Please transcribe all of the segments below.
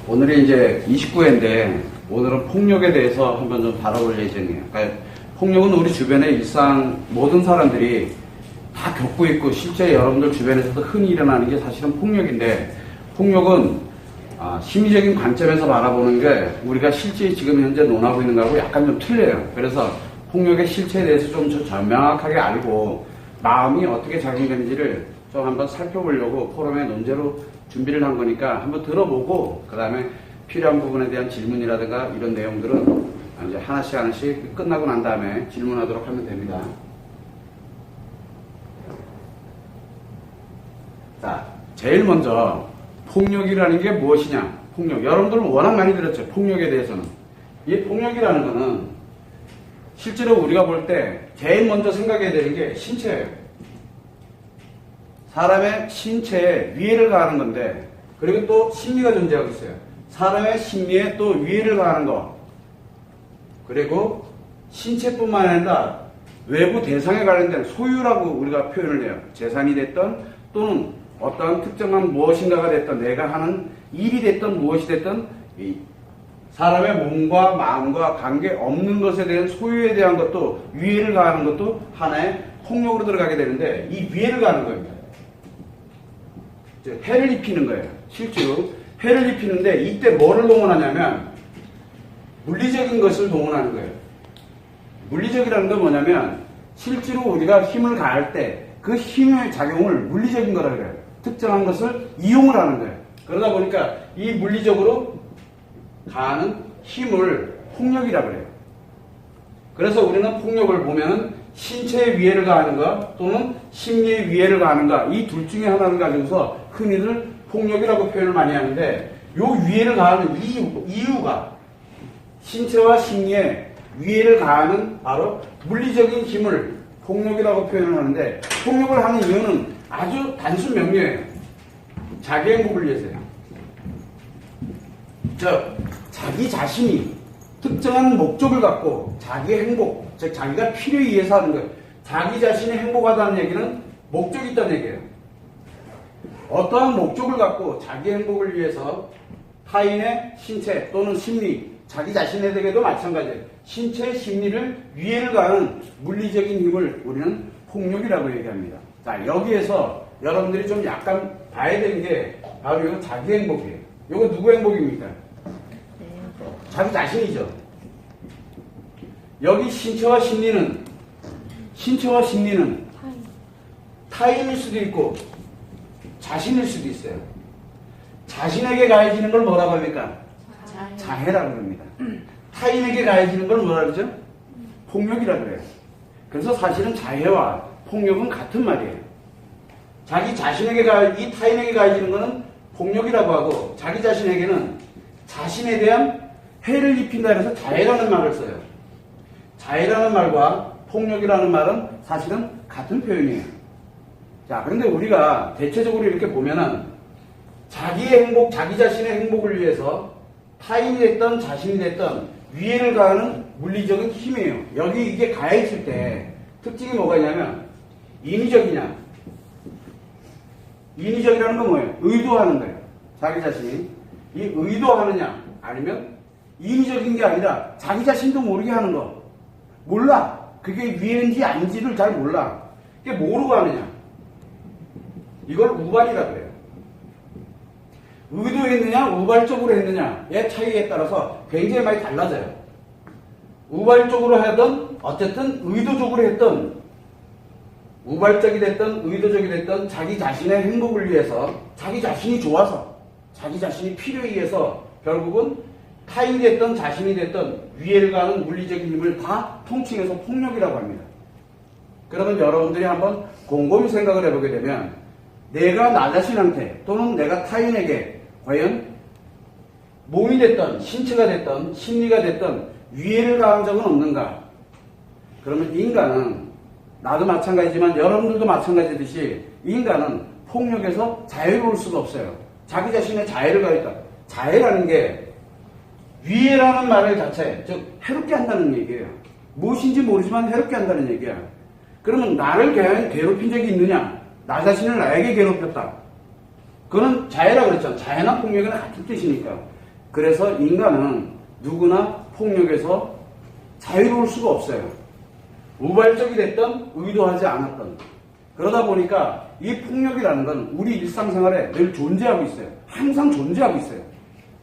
오늘이 이제 29회인데 오늘은 폭력에 대해서 한번 좀 다뤄볼 예정이에요. 그러니까 폭력은 우리 주변의 일상 모든 사람들이 다 겪고 있고 실제 여러분들 주변에서도 흔히 일어나는 게 사실은 폭력인데, 폭력은 심리적인 관점에서 바라보는 게 우리가 실제 지금 현재 논하고 있는 거하고 약간 좀 틀려요. 그래서 폭력의 실체에 대해서 좀 명확하게 알고 마음이 어떻게 작용되는지를 좀 한번 살펴보려고 포럼의 논제로 준비를 한 거니까 한번 들어보고 그 다음에 필요한 부분에 대한 질문이라든가 이런 내용들은 이제 하나씩 끝나고 난 다음에 질문하도록 하면 됩니다. 자, 제일 먼저 폭력이라는 게 무엇이냐? 폭력. 여러분들은 워낙 많이 들었죠. 폭력에 대해서는. 이 폭력이라는 거는 실제로 우리가 볼 때 제일 먼저 생각해야 되는 게 신체예요. 사람의 신체에 위해를 가하는 건데, 그리고 또 심리가 존재하고 있어요. 사람의 심리에 또 위해를 가하는 거, 그리고 신체뿐만 아니라 외부 대상에 관련된 소유라고 우리가 표현을 해요. 재산이 됐던 또는 어떠한 특정한 무엇인가가 됐던, 내가 하는 일이 됐던 무엇이 됐던 이 사람의 몸과 마음과 관계없는 것에 대한 소유에 대한 것도 위해를 가하는 것도 하나의 폭력으로 들어가게 되는데, 이 위해를 가하는 겁니다. 해를 입히는 거예요. 실제로 해를 입히는데 이때 뭐를 동원하냐면 물리적인 것을 동원하는 거예요. 물리적이라는 건 뭐냐면 실제로 우리가 힘을 가할 때 그 힘의 작용을 물리적인 거라 그래요. 특정한 것을 이용을 하는 거예요. 그러다 보니까 이 물리적으로 가하는 힘을 폭력이라 그래요. 그래서 우리는 폭력을 보면은 신체에 위해를 가하는 것 또는 심리에 위해를 가하는 것, 이 둘 중에 하나를 가지고서 흔히들 폭력이라고 표현을 많이 하는데, 요 위해를 가하는 이유가 신체와 심리에 위해를 가하는 바로 물리적인 힘을 폭력이라고 표현을 하는데, 폭력을 하는 이유는 아주 단순 명료해요. 자기 행복을 위해서요. 자기 자신이 특정한 목적을 갖고 자기의 행복, 즉 자기가 필요에 의해서 하는 거예요. 자기 자신이 행복하다는 얘기는 목적이 있다는 얘기예요. 어떠한 목적을 갖고 자기 행복을 위해서 타인의 신체 또는 심리, 자기 자신에게도 마찬가지예요. 신체의 심리를 위해를 가하는 물리적인 힘을 우리는 폭력이라고 얘기합니다. 자, 여기에서 여러분들이 좀 약간 봐야 되는 게 바로 이거 자기 행복이에요. 이거 누구 행복입니까? 자기 자신이죠. 여기 신체와 심리는 타인일 수도 있고 자신일 수도 있어요. 자신에게 가해지는 걸 뭐라고 합니까? 자해라고 합니다. 타인에게 가해지는 걸 뭐라고 그러죠? 폭력이라고 그래요. 그래서 사실은 자해와 폭력은 같은 말이에요. 자기 자신에게 이 타인에게 가해지는 것은 폭력이라고 하고, 자기 자신에게는 자신에 대한 해를 입힌다 해서 자해라는 말을 써요. 자해라는 말과 폭력이라는 말은 사실은 같은 표현이에요. 자, 그런데 우리가 대체적으로 이렇게 보면은 자기의 행복, 자기 자신의 행복을 위해서 타인이 됐던 자신이 됐던 위해를 가하는 물리적인 힘이에요. 여기 이게 가해질 때 특징이 뭐가 있냐면 인위적이냐, 인위적이라는 건 뭐예요? 의도하는 거예요. 자기 자신이 이 의도하느냐, 아니면 인위적인 게 아니라 자기 자신도 모르게 하는 거. 몰라. 그게 위해인지 아닌지를 잘 몰라. 그게 모르고 하느냐. 이걸 우발이라고 해요. 의도했느냐, 우발적으로 했느냐의 차이에 따라서 굉장히 많이 달라져요. 우발적으로 하든 어쨌든 의도적으로 했든, 우발적이 됐든 의도적이 됐든 자기 자신의 행복을 위해서, 자기 자신이 좋아서, 자기 자신이 필요에 의해서 결국은 타인이 됐든 자신이 됐든 위해를 가하는 물리적인 힘을 다 통칭해서 폭력이라고 합니다. 그러면 여러분들이 한번 곰곰이 생각을 해보게 되면 내가 나 자신한테 또는 내가 타인에게 과연 몸이 됐든 신체가 됐든 심리가 됐든 위해를 가한 적은 없는가? 그러면 인간은, 나도 마찬가지지만 여러분들도 마찬가지듯이 인간은 폭력에서 자유로울 수가 없어요. 자기 자신의 자해를 가했다. 자해라는 게 위해라는 말을 자체, 즉 해롭게 한다는 얘기예요. 무엇인지 모르지만 해롭게 한다는 얘기야. 그러면 나를 괴롭힌 적이 있느냐? 나 자신을 나에게 괴롭혔다. 그거는 자해라 그랬잖아. 자해나 폭력이나 같은 뜻이니까. 그래서 인간은 누구나 폭력에서 자유로울 수가 없어요. 우발적이 됐던 의도하지 않았던. 그러다 보니까 이 폭력이라는 건 우리 일상생활에 늘 존재하고 있어요. 항상 존재하고 있어요.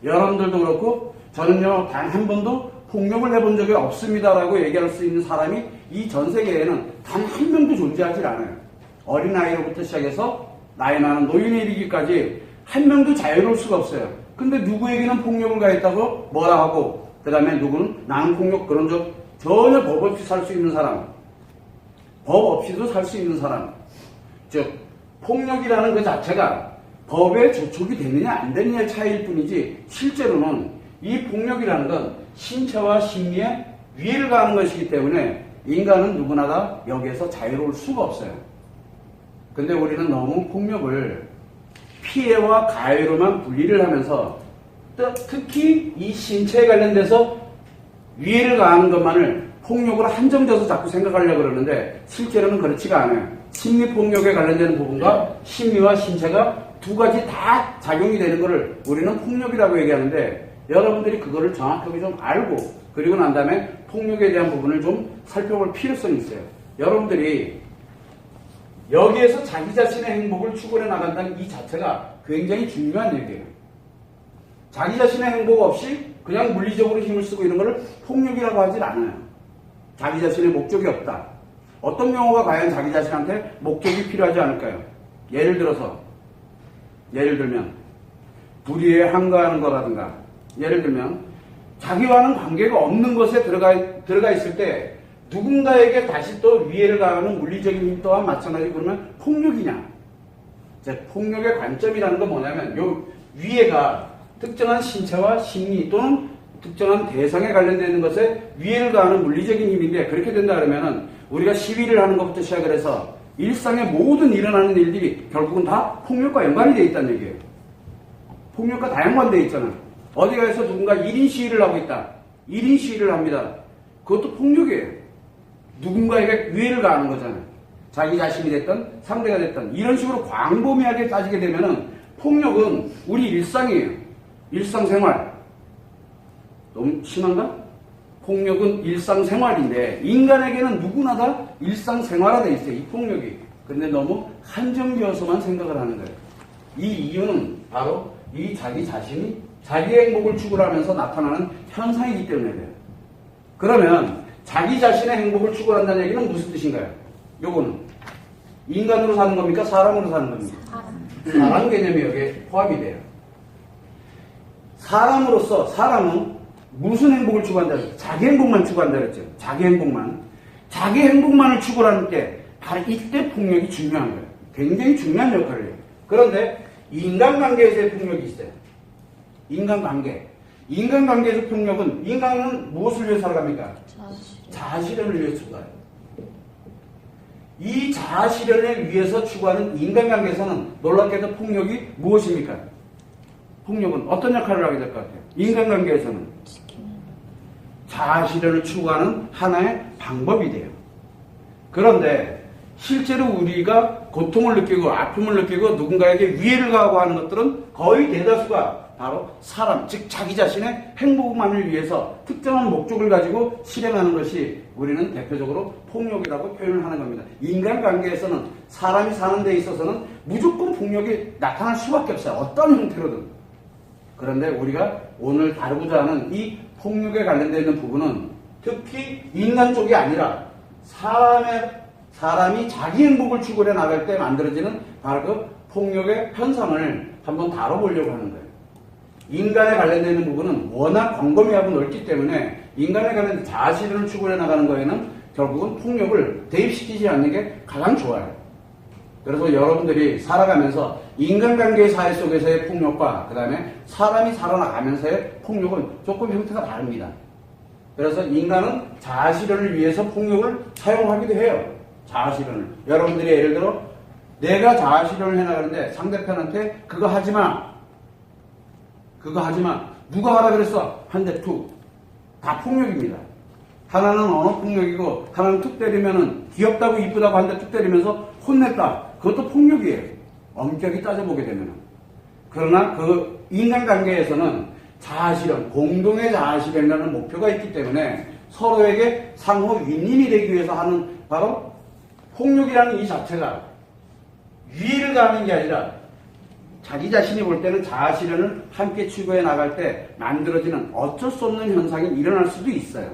여러분들도 그렇고 저는요 단 한 번도 폭력을 해본 적이 없습니다라고 얘기할 수 있는 사람이 이 전 세계에는 단 한 명도 존재하지 않아요. 어린아이로부터 시작해서 나이 많은 노인에 이르기까지 한 명도 자유로울 수가 없어요. 근데 누구에게는 폭력을 가했다고 뭐라 하고 그 다음에 누구는 나는 폭력 그런 적 전혀 법 없이 살 수 있는 사람, 법 없이도 살 수 있는 사람, 즉 폭력이라는 그 자체가 법에 저촉이 되느냐 안 되느냐의 차이일 뿐이지 실제로는 이 폭력이라는 건 신체와 심리에 위해를 가하는 것이기 때문에 인간은 누구나 다 여기에서 자유로울 수가 없어요. 근데 우리는 너무 폭력을 피해와 가해로만 분리를 하면서 특히 이 신체에 관련돼서 위해를 가하는 것만을 폭력으로 한정져서 자꾸 생각하려고 그러는데 실제로는 그렇지가 않아요. 심리폭력에 관련되는 부분과 심리와 신체가 두 가지 다 작용이 되는 것을 우리는 폭력이라고 얘기하는데 여러분들이 그거를 정확하게 좀 알고 그리고 난 다음에 폭력에 대한 부분을 좀 살펴볼 필요성이 있어요. 여러분들이 여기에서 자기 자신의 행복을 추구해 나간다는 이 자체가 굉장히 중요한 얘기예요. 자기 자신의 행복 없이 그냥 물리적으로 힘을 쓰고 이런 것을 폭력이라고 하질 않아요. 자기 자신의 목적이 없다. 어떤 경우가 과연 자기 자신한테 목적이 필요하지 않을까요? 예를 들면 불의에 항거하는 거라든가 예를 들면 자기와는 관계가 없는 것에 들어가 있을 때 누군가에게 다시 또 위해를 가하는 물리적인 힘 또한 마찬가지로 그러면 폭력이냐? 폭력의 관점이라는 건 뭐냐면 요 위해가 특정한 신체와 심리 또는 특정한 대상에 관련되는 것에 위해를 가하는 물리적인 힘인데 그렇게 된다 그러면은 우리가 시위를 하는 것부터 시작을 해서 일상의 모든 일어나는 일들이 결국은 다 폭력과 연관이 되어 있다는 얘기예요. 폭력과 다 연관되어 있잖아. 어디 가서 누군가 1인 시위를 하고 있다. 1인 시위를 합니다. 그것도 폭력이에요. 누군가에게 위해를 가하는 거잖아요. 자기 자신이 됐든 상대가 됐든 이런 식으로 광범위하게 따지게 되면은 폭력은 우리 일상이에요. 일상생활. 너무 심한가? 폭력은 일상생활인데 인간에게는 누구나 다 일상생활화되어 있어요. 이 폭력이. 근데 너무 한정지어서만 생각을 하는 거예요. 이 이유는 바로 이 자기 자신이 자기의 행복을 추구하면서 나타나는 현상이기 때문에 그래요. 그러면 자기 자신의 행복을 추구한다는 얘기는 무슨 뜻인가요? 요거는 인간으로 사는 겁니까? 사람으로 사는 겁니까? 사람 개념이 여기에 포함이 돼요. 사람으로서 사람은 무슨 행복을 추구한다 그랬죠? 자기 행복만 추구한다 그랬죠? 자기 행복만. 자기 행복만을 추구하는 게 바로 이때 폭력이 중요한 거예요. 굉장히 중요한 역할을 해요. 그런데 인간관계에서의 폭력이 있어요. 인간관계. 인간관계에서 폭력은 인간은 무엇을 위해 살아갑니까? 자아실현을 위해 추구해요. 이 자아실현을 위해서 추구하는 인간관계에서는 놀랍게도 폭력이 무엇입니까? 폭력은 어떤 역할을 하게 될 것 같아요? 인간관계에서는 자아실현을 추구하는 하나의 방법이 돼요. 그런데 실제로 우리가 고통을 느끼고 아픔을 느끼고 누군가에게 위해를 가하고 하는 것들은 거의 대다수가 바로 사람, 즉 자기 자신의 행복만을 위해서 특정한 목적을 가지고 실행하는 것이 우리는 대표적으로 폭력이라고 표현을 하는 겁니다. 인간관계에서는 사람이 사는 데 있어서는 무조건 폭력이 나타날 수밖에 없어요. 어떤 형태로든. 그런데 우리가 오늘 다루고자 하는 이 폭력에 관련되어 부분은 특히 인간 쪽이 아니라 사람이 자기 행복을 추구해 나갈 때 만들어지는 바로 그 폭력의 현상을 한번 다뤄보려고 하는 거예요. 인간에 관련되는 부분은 워낙 광범위하고 넓기 때문에 인간에 관련 자아실현을 추구해 나가는 거에는 결국은 폭력을 대입시키지 않는 게 가장 좋아요. 그래서 여러분들이 살아가면서 인간관계 사회 속에서의 폭력과 그 다음에 사람이 살아나가면서의 폭력은 조금 형태가 다릅니다. 그래서 인간은 자아실현을 위해서 폭력을 사용하기도 해요. 자아실현을. 여러분들이 예를 들어 내가 자아실현을 해나가는데 상대편한테 그거 하지마. 누가 하라 그랬어? 한 대 툭. 다 폭력입니다. 하나는 언어 폭력이고 하나는 툭 때리면은 귀엽다고 이쁘다고 한 대 툭 때리면서 혼냈다. 그것도 폭력이에요. 엄격히 따져보게 되면. 그러나 그 인간관계에서는 자아실현, 공동의 자아실현이라는 목표가 있기 때문에 서로에게 상호 윈윈이 되기 위해서 하는 바로 폭력이라는 이 자체가 위를 가는 게 아니라 자기 자신이 볼 때는 자아실현을 함께 추구해 나갈 때 만들어지는 어쩔 수 없는 현상이 일어날 수도 있어요.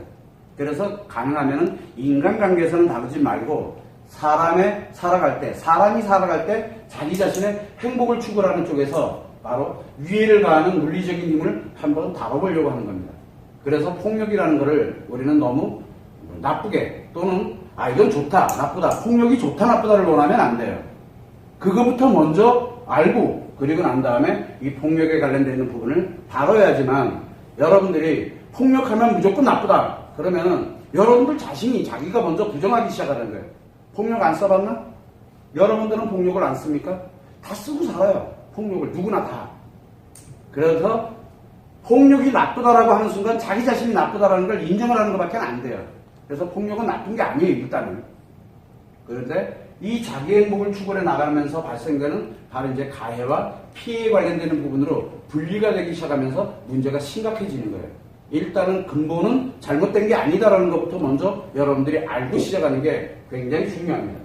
그래서 가능하면 인간관계에서는 다루지 말고 사람이 살아갈 때 자기 자신의 행복을 추구하는 쪽에서 바로 위해를 가하는 물리적인 힘을 한번 다뤄보려고 하는 겁니다. 그래서 폭력이라는 것을 우리는 너무 나쁘게 또는 이건 좋다, 나쁘다, 폭력이 좋다, 나쁘다를 논하면 안 돼요. 그거부터 먼저 알고 그리고 난 다음에 이 폭력에 관련되어 있는 부분을 다뤄야지만 여러분들이 폭력하면 무조건 나쁘다. 그러면은 여러분들 자신이 자기가 먼저 부정하기 시작하는 거예요. 폭력 안 써봤나? 여러분들은 폭력을 안 씁니까? 다 쓰고 살아요. 폭력을 누구나 다. 그래서 폭력이 나쁘다라고 하는 순간 자기 자신이 나쁘다라는 걸 인정을 하는 것밖에 안 돼요. 그래서 폭력은 나쁜 게 아니에요, 일단은. 그런데 이 자기 행복을 추구해 나가면서 발생되는 바로 이제 가해와 피해에 관련되는 부분으로 분리가 되기 시작하면서 문제가 심각해지는 거예요. 일단은 근본은 잘못된 게 아니다라는 것부터 먼저 여러분들이 알고 시작하는 게 굉장히 중요합니다.